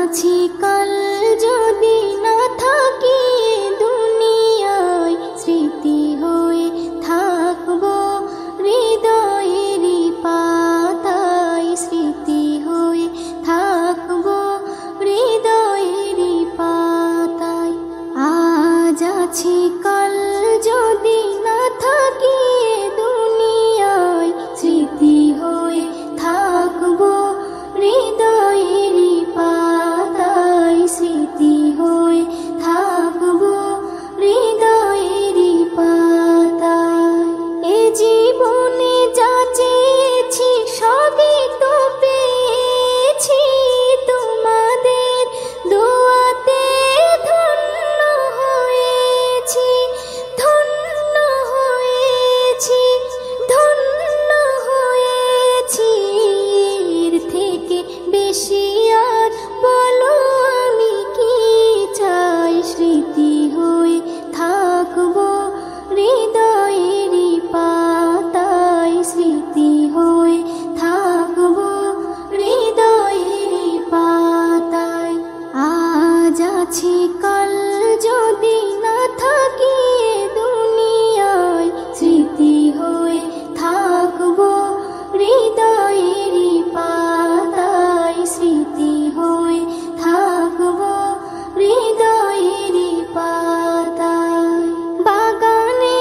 আছি কাল যদি না থাকি দুনিয়ায়, স্মৃতি হয়ে থাকবো হৃদয়েরই পাতায়, স্মৃতি হয়ে থাকবো হৃদয়েরই পাতায়। আজ আছি কাল যদি না থাকি দুনিয়ায়, স্মৃতি হয়ে থাকবো হৃদয়েরই পাতায়, স্মৃতি হয়ে থাকবো হৃদয়েরই পাতায়। এ জীবনে যা চেয়েছি সবই তো পেয়েছি, তোমাদের দোয়াতে ধন্য হয়েছি, ধন্য হয়েছি, ধন্য হয়েছি। এর থেকে বেশি আর বলো আমি কি চাই, স্মৃতি হয়ে থাকবো হৃদয়েরই পাতায়, স্মৃতি হয়ে থাকবো হৃদয়েরই পাতায়। আজ আছি কাল যদি না থাকি দুনিয়ায়, স্মৃতি হয়ে থাকবো হৃদয়েরই পাতায়, স্মৃতি হয়ে থাকবো হৃদয়েরই পাতায়। বাগানে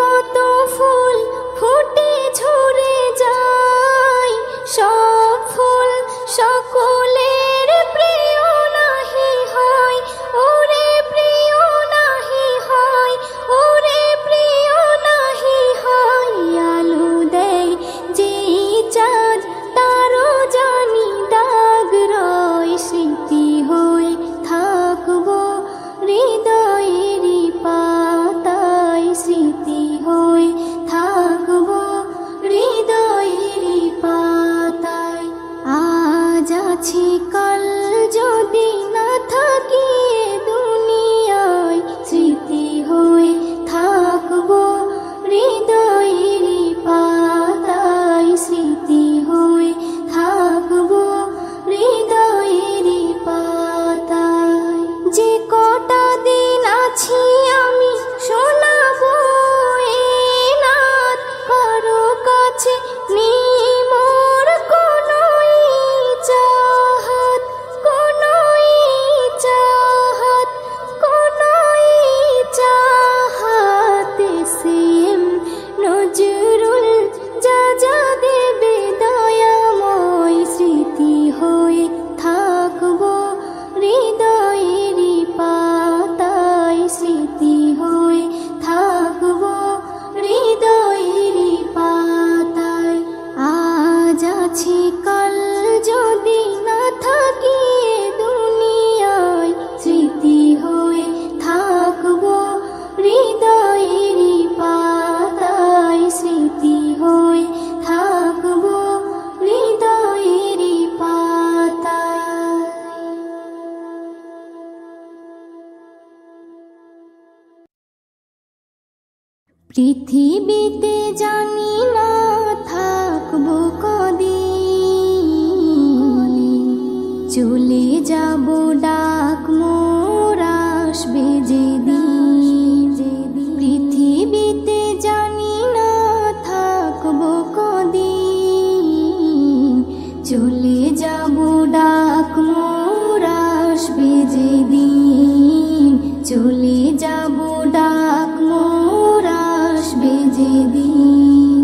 কত ফুল ফুটে ঝরে যায়, সব ফুল সকলের প্রিয় নাহি হয়, ওরে প্রিয় নাহি হয়, ওরে প্রিয় নাহি হয়। আলো দেয় যেই চাঁদ তারও জানি দাগ রয়, স্মৃতি হয়ে থাকবো হৃদয়েরই পাতায়, স্মৃতি হয়ে থাকবো হৃদয়েরই পাতায়। আজ আছি কাল যদি না থাকি দুনিয়ায়, স্মৃতি হয়ে থাকবো হৃদয়েরই পাতায়, স্মৃতি হয়ে থাকবো হৃদয়েরই পাতায়। যে কটা দিন আছি আমি শোনাবো এ নাত, কারো কাছে নেই মোর কোনোই চাহাত, কোনোই চাহাত, কোনোই চাহাত। সেম নজরুল যা যা দেবে দয়াময়, স্মৃতি হয়ে থাকবো হৃদয়েরই পাতায়, স্মৃতি হয়ে থাকবো হৃদয়েরই পাতায়। আজ আছি কাল যদি না থাকি দুনিয়ায়, স্মৃতি হয়ে থাকবো হৃদয়েরই পাতায়, স্মৃতি হয়ে থাকবো হৃদয়েরই পাতায়। পৃথিবীতে জানি না থাকবো কদিন, চলে যাব ডাক মোর আসবে যেদিন। পৃথিবীতে জানি না থাকবো কদিন, চলে যাব ডাক মোর আসবে যেদিন, চলে যাব ডাক মোর আসবে যেদিন।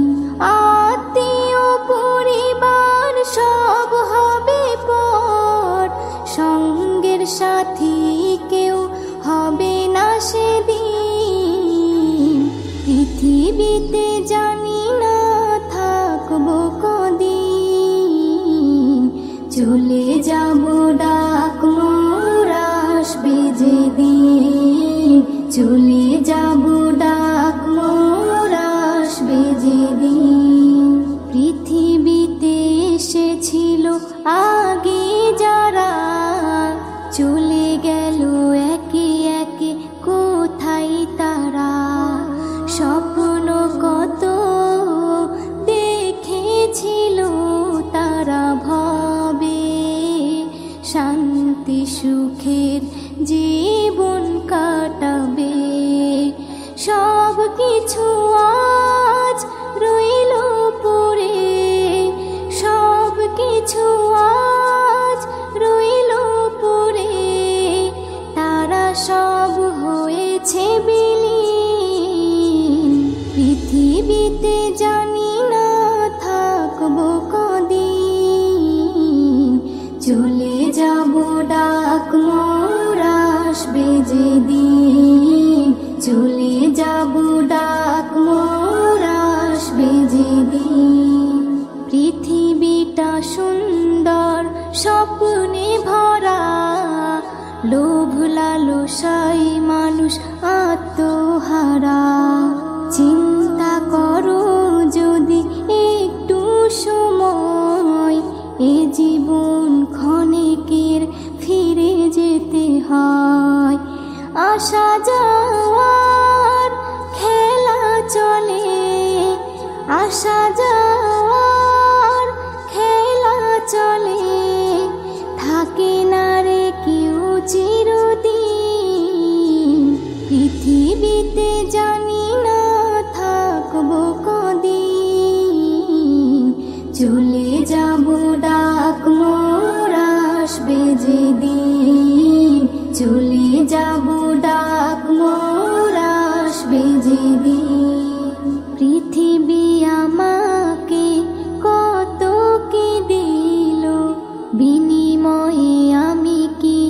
আত্মীয় পরিবার সব হবে পর, সঙ্গের সাথী কেউ হবে না সেদিন। পৃথিবীতে জানি না থাকবো কদিন, চলে যাব ডাক মোর আসবে যেদিন, চলে যাব ডাক মোর আসবে যেদিন। পৃথিবীতে এসেছিল আগে যারা, চলে গেল একে একে কোথায় তারা। স্বপ্ন কত দেখেছিল তারা ভবে, শান্তি শান্তি সুখের জীবন কাটাবে। সব কিছু আজ রইল পড়ে, সব কিছু আজ রইল পড়ে, তারা সব হয়েছে বিলীন। পৃথিবীতে জানি না থাকবো কদিন, চলে যাব ডাক মোর আসবে যেদিন, চলে যাব ডাক মোর আসবে যেদিন। পৃথিবীটা সুন্দর স্বপ্নে ভরা, লোভ লালসায় মানুষ আত্মহারা। চিন্তা করো যদি একটু সময়, এ জীবন ক্ষণিকের ফিরে যেতে হয়। আসা যাওয়ার খেলা চলে, আসা যাওয়ার খেলা চলে, থাকে না রে কেউ চিরদিন। পৃথিবীতে জানি না থাকবো কদিন, চলে যাব ডাক মোর আসবে যেদিন, চলে যাব ডাক মোর আসবে যেদিন। পৃথিবী আমাকে কত কি দিল, বিনিময়ে আমি কি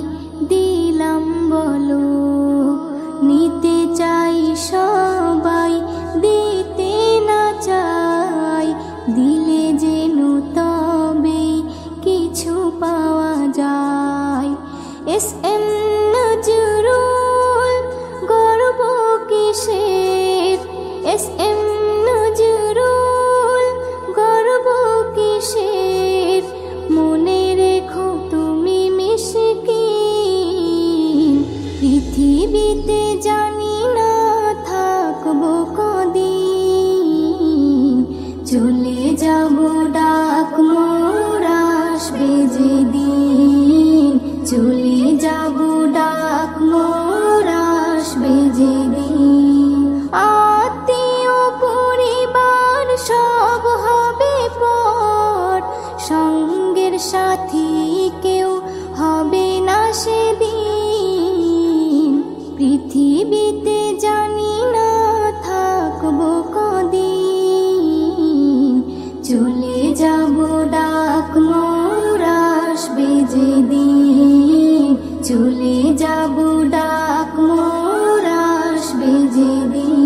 দিলাম বলো। নিতে চাই সবাই, দিতে না চাই, দিলে যেন তবে কিছু পাওয়া যায়। এস এম নজরুল গর্ব কিসের, এস এম নজরুল গর্ব কিসের, মনে রেখো তুমি মিশকিন। পৃথিবীতে জানি না থাকবো কদিন, চলে যাব ডাক মোর আসবে যেদিন, চলে যাব ডাক মোর আসবে যেদিন। আত্মীয় পরিবার সব হবে পর, সঙ্গের সাথী কেউ হবে না সেদিন। পৃথিবীতে জানি না থাকবো কদিন, চলে যাব ডাক মোর আসবে যেদিন, চলে যাব ডাক মোর আসবে যেদিন,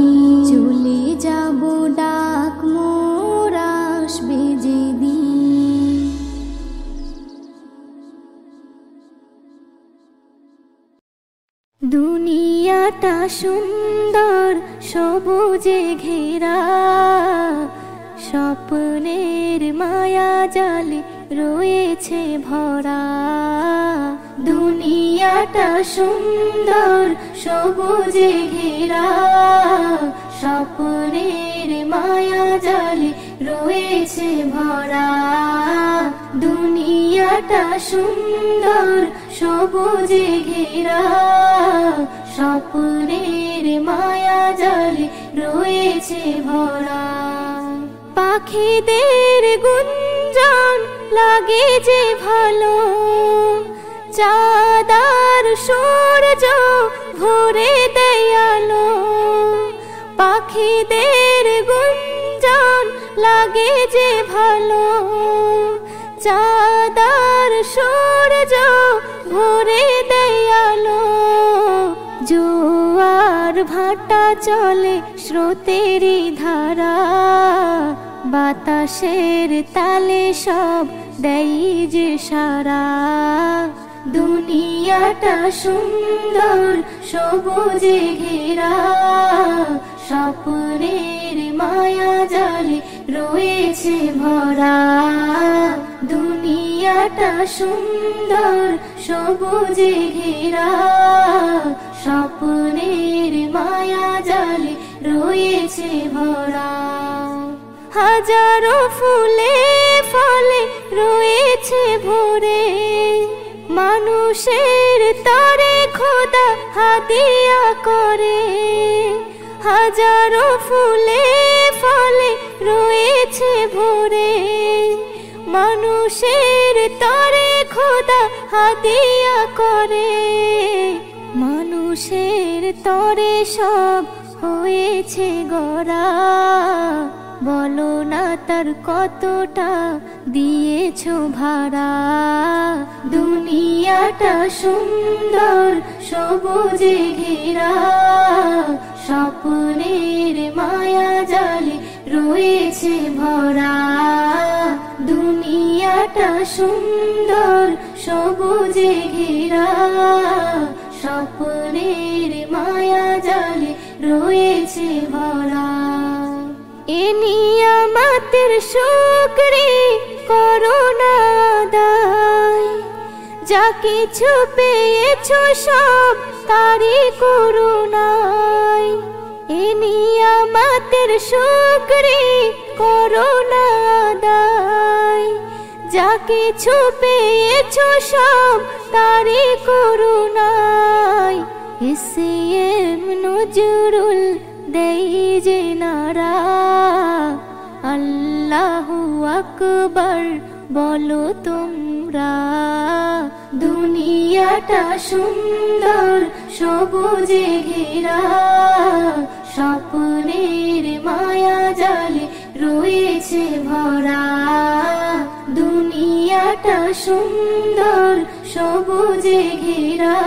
চলে যাব ডাক মোর আসবে যেদিন। দুনিয়াটা সুন্দর সবুজে ঘেরা, স্বপ্নের মায়া জালে রয়েছে ভরা। দুনিয়াটা সুন্দর সবুজে ঘেরা, স্বপ্নের মায়া জালে রয়েছে ভরা। দুনিয়াটা সুন্দর সবুজে ঘেরা, স্বপ্নের মায়া জালে রয়েছে ভরা। পাখিদের গুঞ্জন লাগে যে ভালো, চাঁদার সূর্য ভরে দেয় আলো। পাখিদের গুঞ্জন লাগে যে ভালো, চাঁদার সূর্য ভরে দেয় আলো। জোয়ার ভাটা চলে স্রোতেরই ধারা, বাতাসের তালে সব দেয় যে সারা। দুনিয়াটা সুন্দর সবুজে ঘেরা, স্বপ্নের মায়া জালে রয়েছে ভরা। দুনিয়াটা সুন্দর সবুজে ঘেরা, স্বপ্নের মায়া জালে রয়েছে ভরা। হাজারো ফুলে ফলে রয়েছে ভরে, মানুষ মানুষের তরে খোদা হাদিয়া করে, হাজারো ফুলে ফলে রয়েছে ভরে। মানুষের তরে খোদা হাদিয়া করে, মানুষের তরে সব হয়েছে গড়া। বলো না তার কতটা দিয়েছো ভাড়া। দুনিয়াটা সুন্দর সবুজে ঘেরা, স্বপ্নের মায়া জালে রয়েছে ভরা। দুনিয়াটা সুন্দর সবুজে ঘেরা, স্বপ্নের মায়া জালে রয়েছে ভরা। এ নিয়ামতের শুকরি করো না আদায়, যা কিছু পেয়েছো সব তারই করুণায়। এ নিয়ামতের শুকরি করো না আদায়, যা কিছু পেয়েছো সব তারই করুণায়। এসএম নজরুল দেই যে নারা, আল্লাহু আকবার বলো তোমরা। দুনিয়াটা সুন্দর সবুজে ঘেরা, স্বপ্নের মায়া জালে রয়েছে ভরা। দুনিয়াটা সুন্দর সবুজে ঘেরা,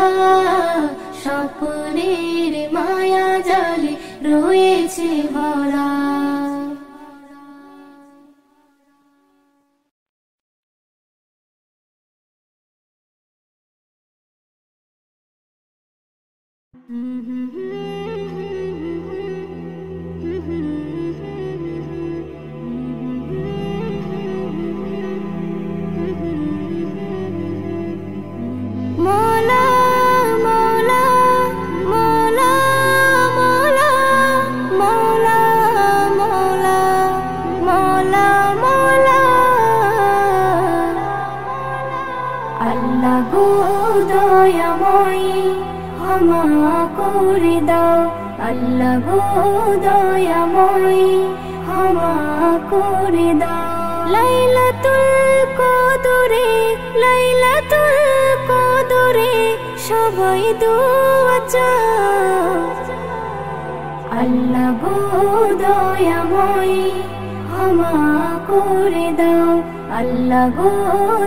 স্বপ্নের মায়া জালে রয়েছে ভরা। মৌলা মৌলা মৌলা মৌলা মৌলা মৌলা মৌলা মৌলা। আল্লাহ গো দয়াময়ী ক্ষমা করে দাও, আল্লাহ গো দয়াময়ী ক্ষমা করে দাও। লাইলাতুল কদরে, লাইলাতুল কদরে সবাই দোয়া চাও। আল্লাহ গো দয়াময়ী ক্ষমা করে দাও, আল্লাহ গো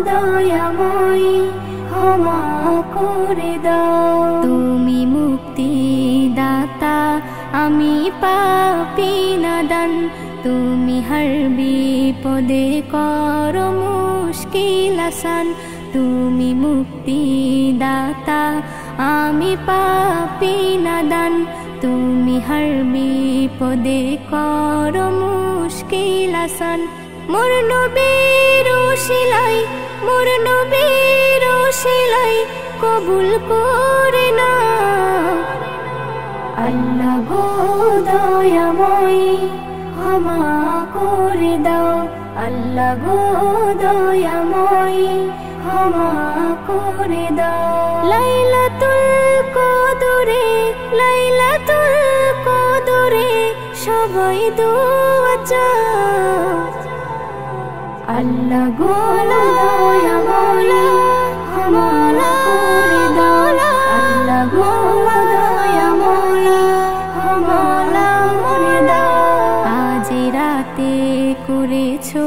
দয়াময়ী ক্ষমা করে দাও। তুমি মুক্তি দাতা, আমি পাপী নাদান। তুমি হর বিপদে করো মুশকিল আসান। তুমি মুক্তি দাতা, আমি পাপী নাদান। তুমি হর বিপদে করো মুশকিল আসান। মোর নবীর ওসিলাই, মোর নবীর ওসিলাই কবুল করে নাও। আল্লাহ গো দয়াময়ী ক্ষমা করে দাও, আল্লাহ গো দয়াময়ী ক্ষমা করে দাও। লাইলাতুল কদরে, লাইলাতুল কদরে সবাই দোয়া চাও। আল্লাহ গো দয়াময়ী ক্ষমা করে দাও, আল্লাহ গো দয়াময়ী ক্ষমা করে দাও। আজ রাতে করেছো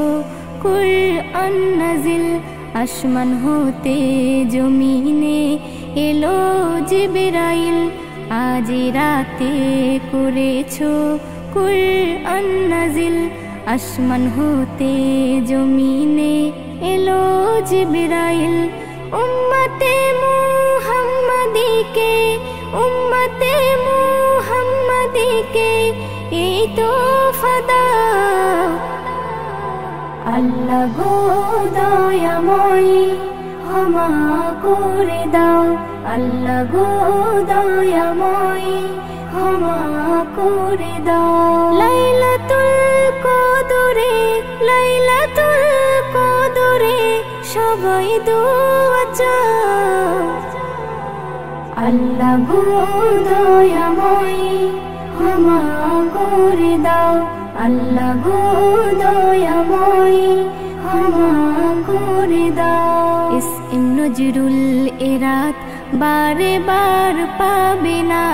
কুরআন নাজিল, আসমান হতে জমিনে এলো জিবরাইল। আজ রাতে করেছো কুরআন নাজিল, আসমান হতে জমিনে এলো জিবরাইল। উম্মতে মুহাম্মাদীকে, উম্মতে মুহাম্মাদীকে এই তোফা দাও। আল্লাহ গো দয়াময়ী ক্ষমা করে দাও, আল্লাহ গো দয়াময়ী ক্ষমা করে দাও। লাইলাতুল কদরে, লাইলাতুল কদরে সবাই দোয়া চাও। আল্লাহ গো দয়াময় ক্ষমা করে দাও আল্লাহ গো দয়াময় ক্ষমা করে দাও ইসম নজরুল এরাত বারে বার পাবে না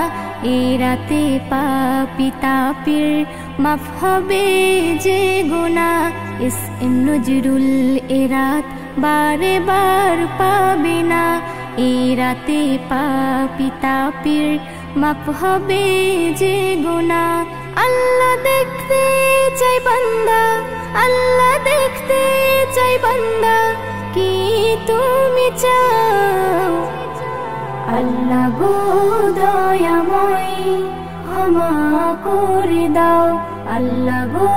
এরাতে পাপী তাপির মাফ হবে যে গুনাহ ইসম নজরুল এরাত বারে বার পাবে না এরাতে পাপী তাপির মাফ হবে যে গুনাহ আল্লাহ দেখতে চাই বান্দা আল্লাহ দেখতে চাই বান্দা কি তুমি চাও আল্লাহ গো দয়াময় ক্ষমা করে দাও আল্লাহ গো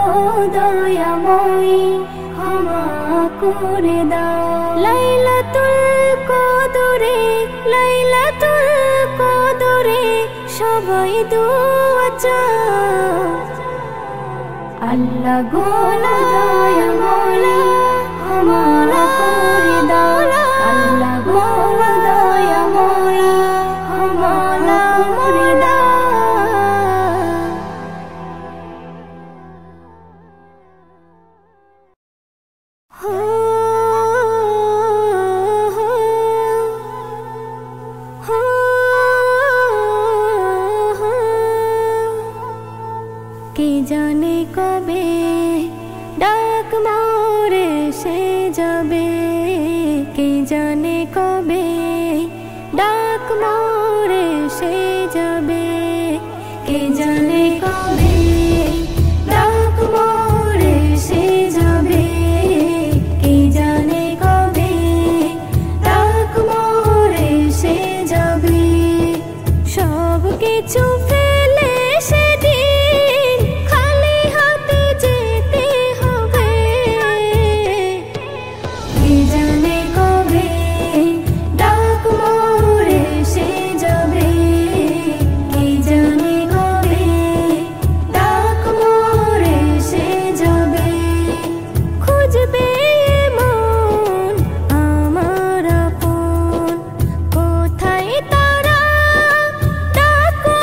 দয়াময় ক্ষমা করে দাও লাইলাতুল কদরে সবাই দোয়া চাও আল্লাহ গো দয়াময় ক্ষমা করে দাও আল্লাহ গো দয়াময় ক্ষমা করে দাও কে জানে কবে ডাক মোরে সে যাবে কে জানে কবে ডাক মোরে সে যাবে কে জানে কবে ডাক মোরে সে যাবে কে জানে কবে ডাক মোরে সে যাবে সব কিছু ফেলে সেদিন খালি হাতে যেতে হবে কে জানে কবে ডাক মোরে সে যাবে কে জানে কবে ডাক মোরে সে যাবে খুঁজবে মন আমার আপন কোথায় তারা ডাকো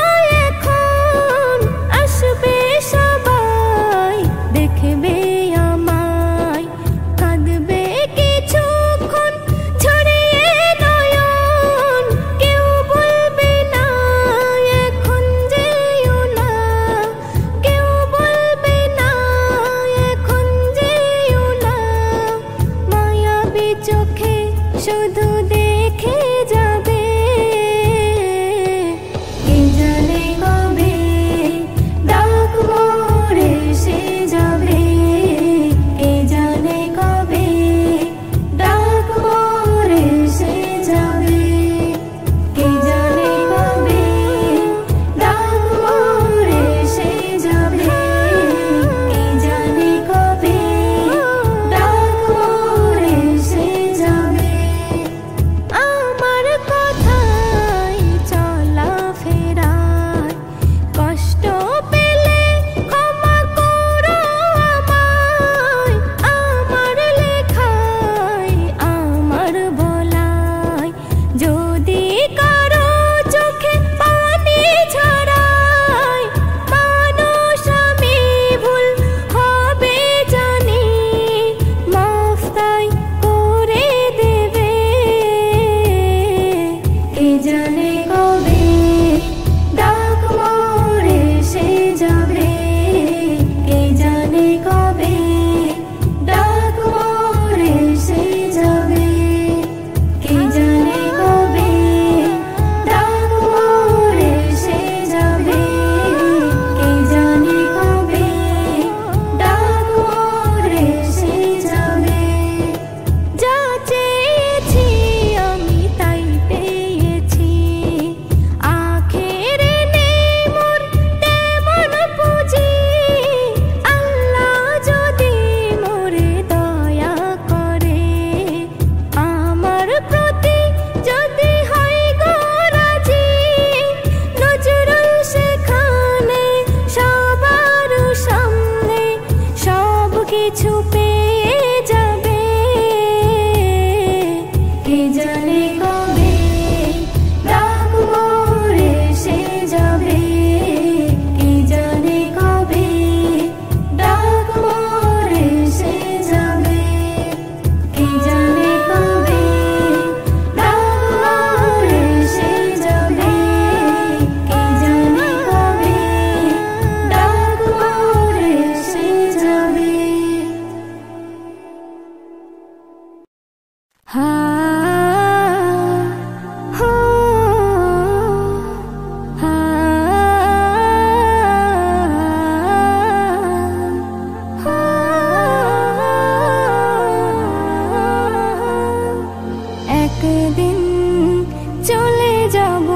চলে যাব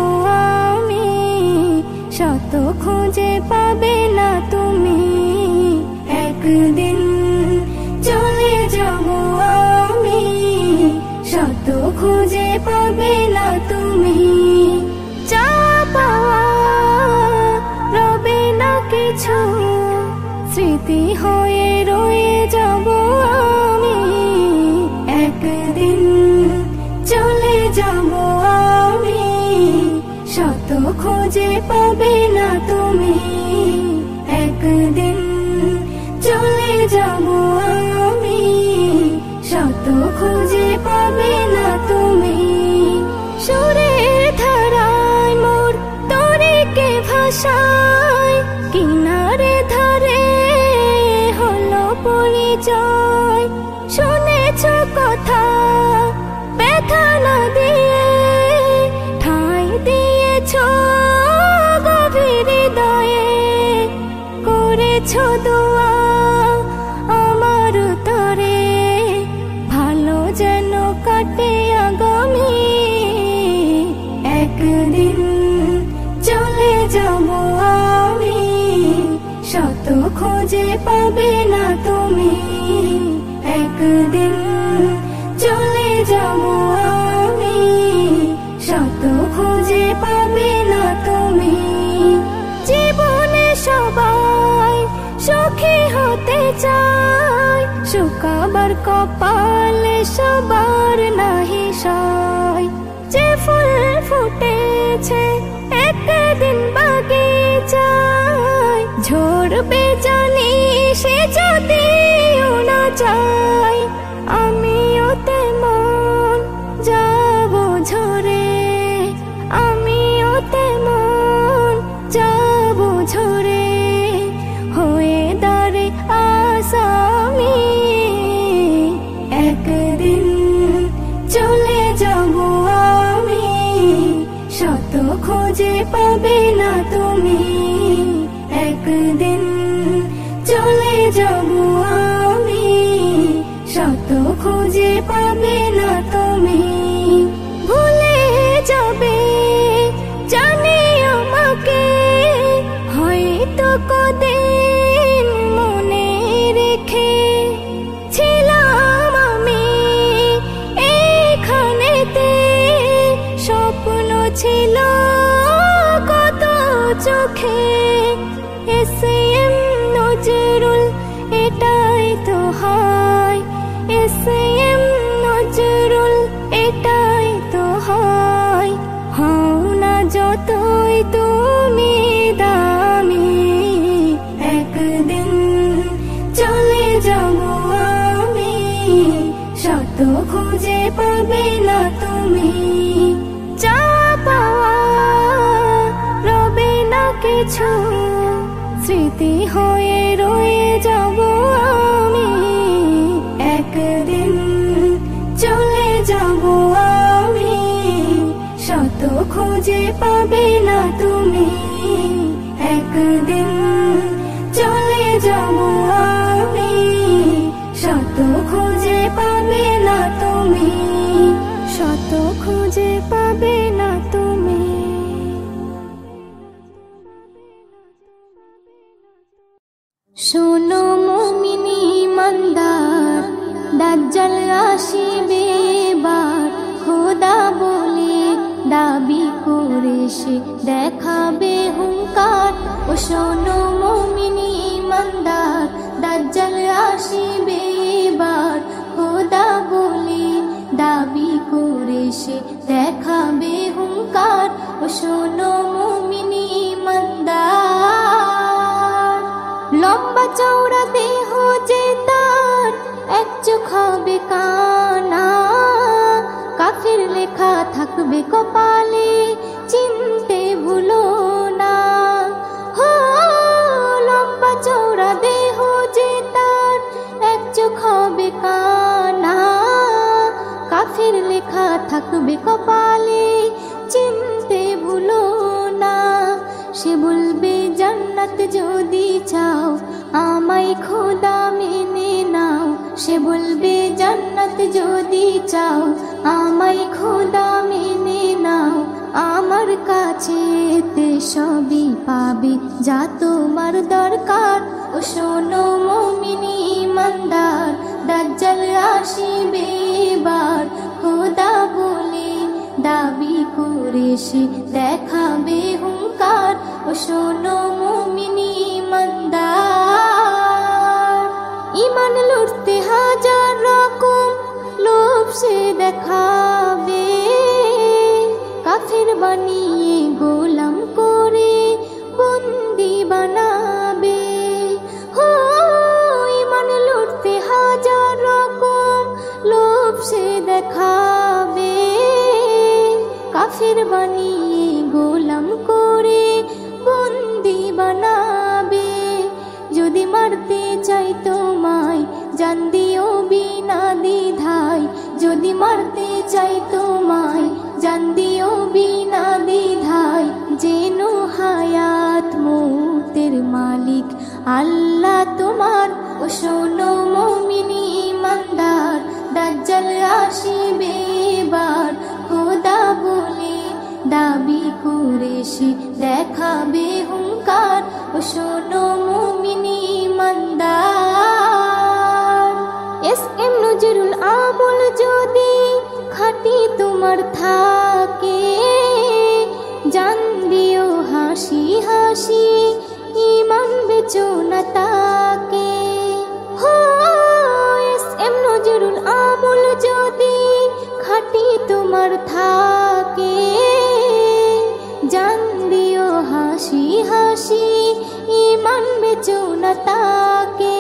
আমি, শত খুঁজে পাবে না তুমি। একদিন চলে যাব আমি, শত খুঁজে পাবে না তুমি। যা পাওয়া রবে না কিছু, স্মৃতি হয়ে রয়ে যাব আমি। একদিন চলে যাব আমি, শত খুঁজে পাবে না তুমি। একদিন চলে যাব আমি, শত খুঁজে পাবে না তুমি। সুরের ধারায় মোর তরিকে ভাষায়, কিনারে ধারে হলো পরিচয়। শুনেছ কথা ব্যথা না দিয়ে, ঠাঁই দিয়েছ গভীর হৃদয়ে। করেছ দোয়া আমার তরে, ভালো যেন কাটে আগামী। একদিন চলে যাব আমি, শত খুঁজে পাবে না তুমি। একদিন চলে যাব আমি, শত খুঁজে পাবে না তুমি। জীবনে সবাই সুখী হতে চায়, শুকাবার কপালে সবার নাহি সয়। যে ফুল ফুটেছে একদিন বাগিচায়, ঝরবে জানি সে যদিও না চায়। আমিও তেমন যাব ঝরে, আমিও তেমন যাব ঝরে, হয়ে দাঁড়ে আসামি। একদিন চলে যাব আমি, শত খুঁজে পাবে না তুমি। একদিন চলে যাব আমি, শত খুঁজে পাবে না তুমি। ভুলে যাবে জানি আমাকে, হয়তো কদিন মনে রেখে। ছিলাম আমি এইখানেতে, স্বপ্ন ছিল কত চোখে। এসএম নজরুল এটাই তো হয়, এসএম নজরুল এটাই তো হয়। হও না যতই তুমি দামি, একদিন চলে যাব আমি, শত খুঁজে পাবে না তুমি। যা পাওয়া রবে না কিছু, স্মৃতি হয়ে রয়ে যাব আমি। একদিন চলে যাব আমি, শত খুঁজে পাবে না তুমি। একদিন চলে যাব আমি, শত খুঁজে পাবে না তুমি। শত খুঁজে পাবে না তুমি। শোনো মুমিনি ইমানদার, দাজ্জাল আসিবে এবার। খোদা বলে দাবি করে সে দেখাবে হুঙ্কার। ও শোনো মুমিনি ইমানদার, দাজ্জাল আসিবে এবার। খোদা বলে দাবি করে সে দেখাবে হুঙ্কার। ও শোনো মুমিনি ইমানদার, লম্বা চওড়া দেহ যে তার, এক চোখ হবে কানা। কাফির লেখা থাকবে কপালে, চিনতে ভুলো না। হো লম্বা চওড়া দেহ যে তার, এক চোখ হবে কানা। কাফির লেখা থাকবে কপালে, চিনতে ভুলো না। সে বলবে জান্নাত যদি চাও, আমায় খোদা মেনে নাও। সে বলবে জান্নাত যদি চাও, আমায় খোদা মেনে নাও। চাবে যা তোমার দরকার। ও শোনো মুমিনি ইমানদার, দাজ্জাল আসিবে এবার, খোদা বলে দাবি করে সে দেখাবে হুঙ্কার। ও শোনো মুমিনি ইমানদার, ইমান লুটতে হাজার রকম লোভ সে দেখাবে, কাফের বানিয়ে গোলাম করে বন্দি বানাবে। হো ইমান লুটতে হাজার রকম লোভ সে দেখাবে, কাফের বানিয়ে গোলাম করে বন্দি বানাবে। যদি মারতে চাই তোমায় জান দিও বিনা দ্বিধায়, যদি মারতে চাই তোমায় জান দিও বিনা দ্বিধায়। যেনো হায়াত মৌতের মালিক আল্লাহ তোমার। ও শোনো মুমিনি ইমানদার, দাজ্জাল আসিবে এবার, খোদা বলে দাবি করে সে দেখাবে হুঙ্কার। ও শোনো মুমিনি ইমানদার, এস.এম. নজরুল আমল যদি খাঁটি তোমার থাকে, জান দিও হাসি হাসি ইমান বেচো না তাকে। হো এস.এম. নজরুল আমল যদি খাঁটি তোমার থাকে, জান দিও হাসি হাসি ইমান বেচো না তাকে।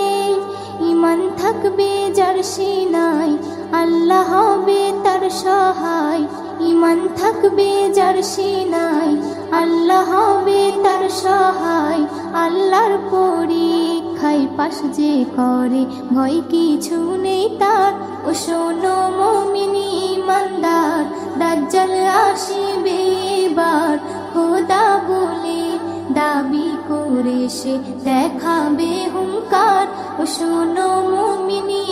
ইমান থাকবে যার সিনায় আল্লাহ হবে তার সহায়, ইমান থাকবে যার সিনায় আল্লাহ হবে তার সহায়। আল্লাহর পরীক্ষায় পাশ যে করে ভয় কিছু নেই তার। ও শোনো মুমিনি ইমানদার, দাজ্জাল আসিবে এবার, খোদা বলে দাবি করে সে দেখাবে হুঙ্কার। ও শোনো মুমিনি